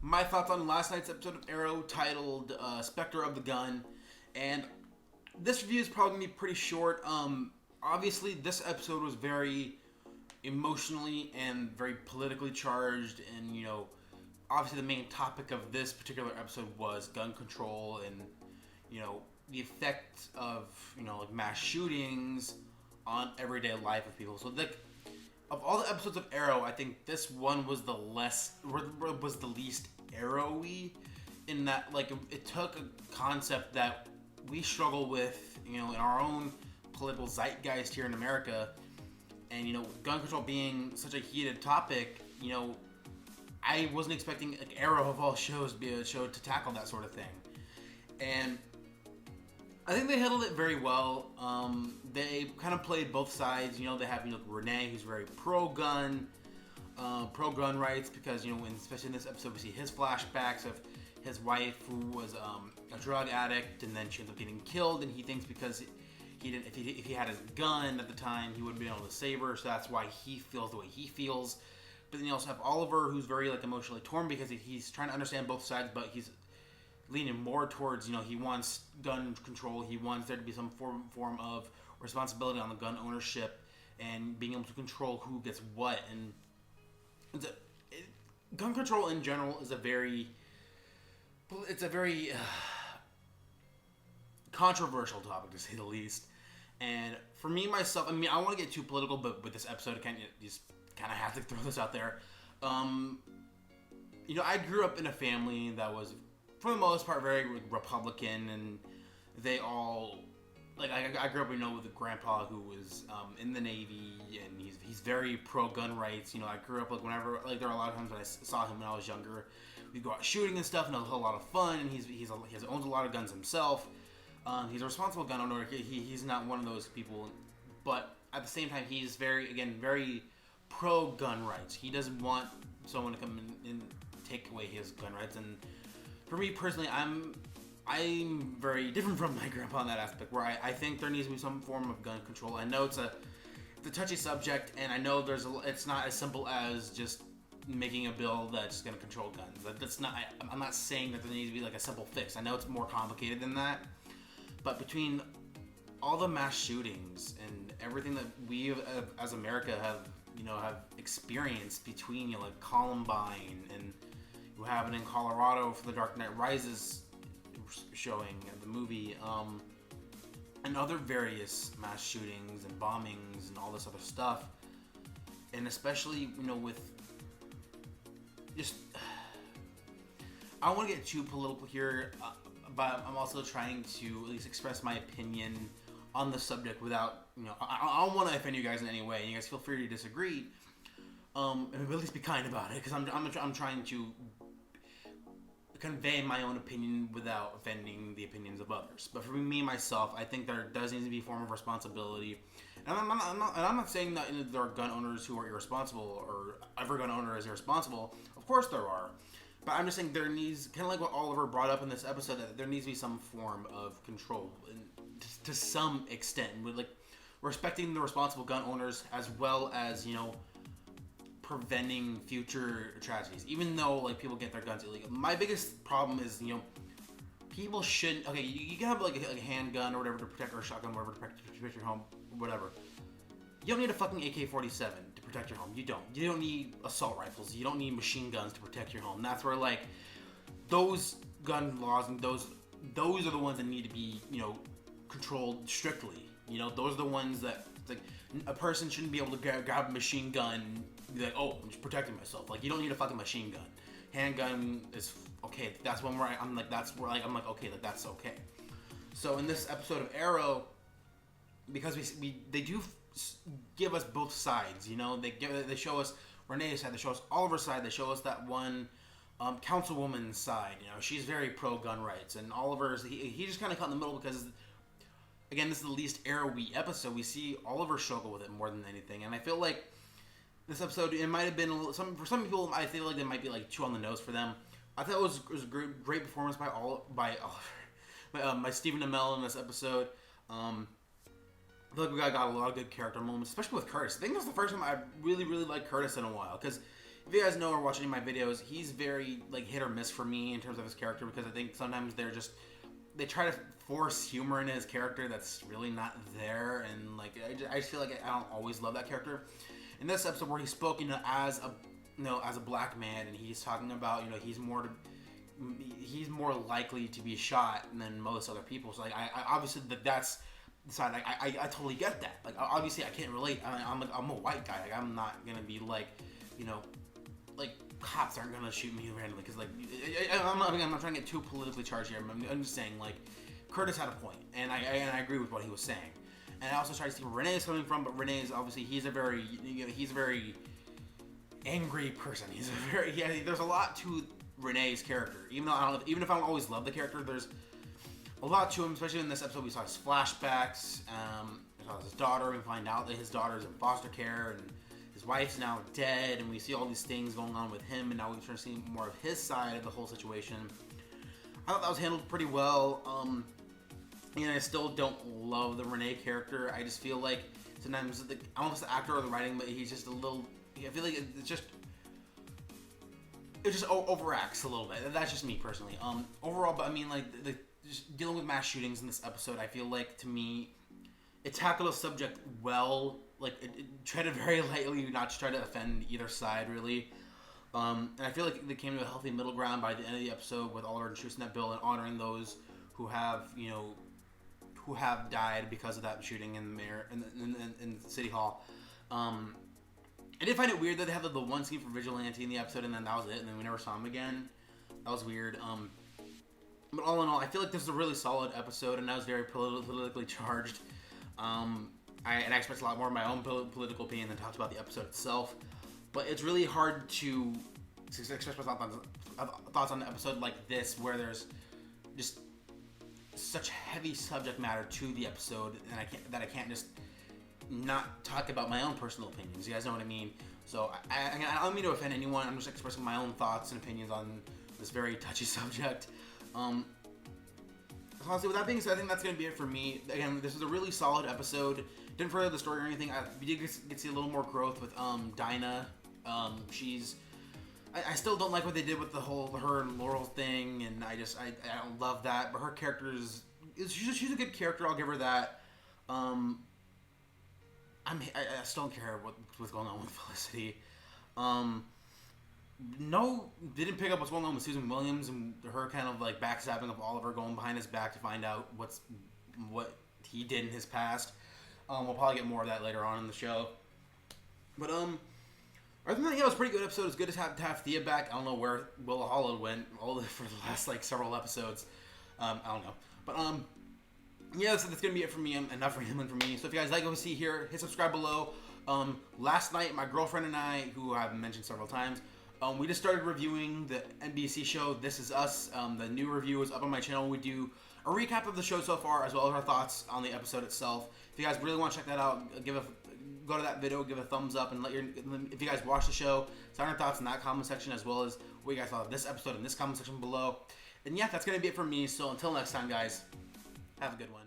my thoughts on last night's episode of Arrow titled Spectre of the Gun. And this review is probably going to be pretty short. Obviously, this episode was very emotionally and very politically charged. And, obviously the main topic of this particular episode was gun control and, the effect of, like mass shootings on everyday life of people. So, like, of all the episodes of Arrow, I think this one was the least Arrow-y in that, like, it took a concept that we struggle with, in our own political zeitgeist here in America, and, gun control being such a heated topic, I wasn't expecting, like, Arrow of all shows to be a show to tackle that sort of thing. And I think they handled it very well. They kind of played both sides. They have, Renee, who's very pro-gun rights, because, especially in this episode, we see his flashbacks of his wife who was a drug addict, and then she ends up getting killed, and he thinks because he didn't, if he had his gun at the time, he wouldn't be able to save her, so that's why he feels the way he feels. But then you also have Oliver, who's very, like, emotionally torn because he's trying to understand both sides, but he's leaning more towards, he wants gun control, he wants there to be some form of responsibility on the gun ownership and being able to control who gets what. And gun control in general is a very controversial topic, to say the least. And for me, myself, I don't want to get too political, but with this episode, I just kind of have to throw this out there. I grew up in a family that was, for the most part, very Republican, and they all, like, I grew up, with a grandpa who was in the Navy, and he's very pro-gun rights. I grew up, like, whenever, like, there were a lot of times when I saw him when I was younger, we'd go out shooting and stuff, and it was a lot of fun, and he owns a lot of guns himself. He's a responsible gun owner. He's not one of those people, but at the same time, he's very pro-gun rights. He doesn't want someone to come in and take away his gun rights. And for me personally, I'm very different from my grandpa in that aspect, where I think there needs to be some form of gun control. I know it's a touchy subject, and I know it's not as simple as just making a bill that's going to control guns. That's not. I'm not saying that there needs to be, like, a simple fix. I know it's more complicated than that, but between all the mass shootings and everything that we as America have experienced, between, like, Columbine and what happened in Colorado for the Dark Knight Rises showing of the movie, and other various mass shootings and bombings and all this other stuff, and especially, with just, I don't want to get too political here, but I'm also trying to at least express my opinion on the subject without, I don't want to offend you guys in any way. You guys feel free to disagree, and at least be kind about it, because I'm trying to convey my own opinion without offending the opinions of others. But for me, myself, I think there does need to be a form of responsibility. And I'm not saying that there are gun owners who are irresponsible, or every gun owner is irresponsible. Of course there are. But I'm just saying there needs, kind of like what Oliver brought up in this episode, that there needs to be some form of control, and to some extent, with, like, respecting the responsible gun owners, as well as, preventing future tragedies. Even though, like, people get their guns illegal, my biggest problem is, people shouldn't. Okay, you can have, like, a handgun or whatever to protect, or a shotgun, whatever, to protect your home, whatever. You don't need a fucking AK-47 to protect your home. You don't. You don't need assault rifles. You don't need machine guns to protect your home. That's where, like, those gun laws and those are the ones that need to be, controlled strictly. Those are the ones that, like, a person shouldn't be able to grab a machine gun and be like, oh, I'm just protecting myself. Like, you don't need a fucking machine gun. Handgun is okay. That's when I'm like, okay, that's okay. So in this episode of Arrow, because they do give us both sides, they show us Renee's side, they show us Oliver's side, they show us that one councilwoman's side. She's very pro-gun rights, and Oliver's he just kind of caught in the middle, because, again, this is the least Arrow-y episode. We see Oliver struggle with it more than anything, and I feel like this episode, it might have been a little, for some people, I feel like it might be, like, too on the nose for them. I thought it was a great performance by Oliver, by Stephen Amell in this episode. I feel like we got a lot of good character moments, especially with Curtis. I think this was the first time I really, really liked Curtis in a while, because if you guys know or watch any of my videos, he's very like hit or miss for me in terms of his character, because I think sometimes they try to force humor in his character that's really not there, and like I just feel like I don't always love that character. In this episode where he spoke, as a black man, and he's talking about, he's more likely to be shot than most other people. So like I obviously that's the side I totally get that. Like obviously I can't relate. I'm a white guy. Like I'm not gonna be like, like cops aren't gonna shoot me randomly because like I'm not trying to get too politically charged here. I'm just saying like Curtis had a point, and I agree with what he was saying. And I also try to see where Renee's coming from, but Renee's obviously he's a very angry person. There's a lot to Renee's character. Even if I don't always love the character, there's a lot to him. Especially in this episode, we saw his flashbacks. We saw his daughter. We find out that his daughter's in foster care, and his wife's now dead. And we see all these things going on with him. And now we're trying to see more of his side of the whole situation. I thought that was handled pretty well. And I still don't love the Renee character. I just feel like sometimes I don't know if it's the actor or the writing, but he's just a little. I feel like it just overacts a little bit. That's just me personally. Overall, but I mean, like just dealing with mass shootings in this episode, I feel like to me, it tackled a subject well. Like it treaded very lightly, not to try to offend either side really. And I feel like they came to a healthy middle ground by the end of the episode with Oliver introducing that bill and honoring those who have died because of that shooting in the mayor in City Hall. I did find it weird that they had the one scene for Vigilante in the episode, and then that was it, and then we never saw him again. That was weird. But all in all, I feel like this is a really solid episode, and I was very politically charged. I expect a lot more of my own political opinion than talked about the episode itself. But it's really hard to express my thoughts on an episode like this, where there's just such heavy subject matter to the episode, and I can't just not talk about my own personal opinions. You guys know what I mean? So I don't mean to offend anyone. I'm just expressing my own thoughts and opinions on this very touchy subject. So honestly, with that being said, I think that's going to be it for me. Again, this is a really solid episode. Didn't further the story or anything. We did get to see a little more growth with Dinah. I still don't like what they did with the whole her and Laurel thing, and I don't love that. But her character she's a good character. I'll give her that. I still don't care what's going on with Felicity. No, didn't pick up what's going on with Susan Williams and her kind of like backstabbing of Oliver, going behind his back to find out what he did in his past. We'll probably get more of that later on in the show. But other than that, it was a pretty good episode. It's good to have Thea back. I don't know where Willa Holland went for the last like several episodes. I don't know, but yeah, that's gonna be it for me. Enough for him and for me. So if you guys like what we see here, hit subscribe below. Last night, my girlfriend and I, who I've mentioned several times, we just started reviewing the NBC show This Is Us. The new review is up on my channel. We do a recap of the show so far, as well as our thoughts on the episode itself. If you guys really want to check that out, go to that video, give a thumbs up, and if you guys watch the show, tell your thoughts in that comment section, as well as what you guys thought of this episode in this comment section below. And yeah, that's gonna be it for me. So until next time, guys, have a good one.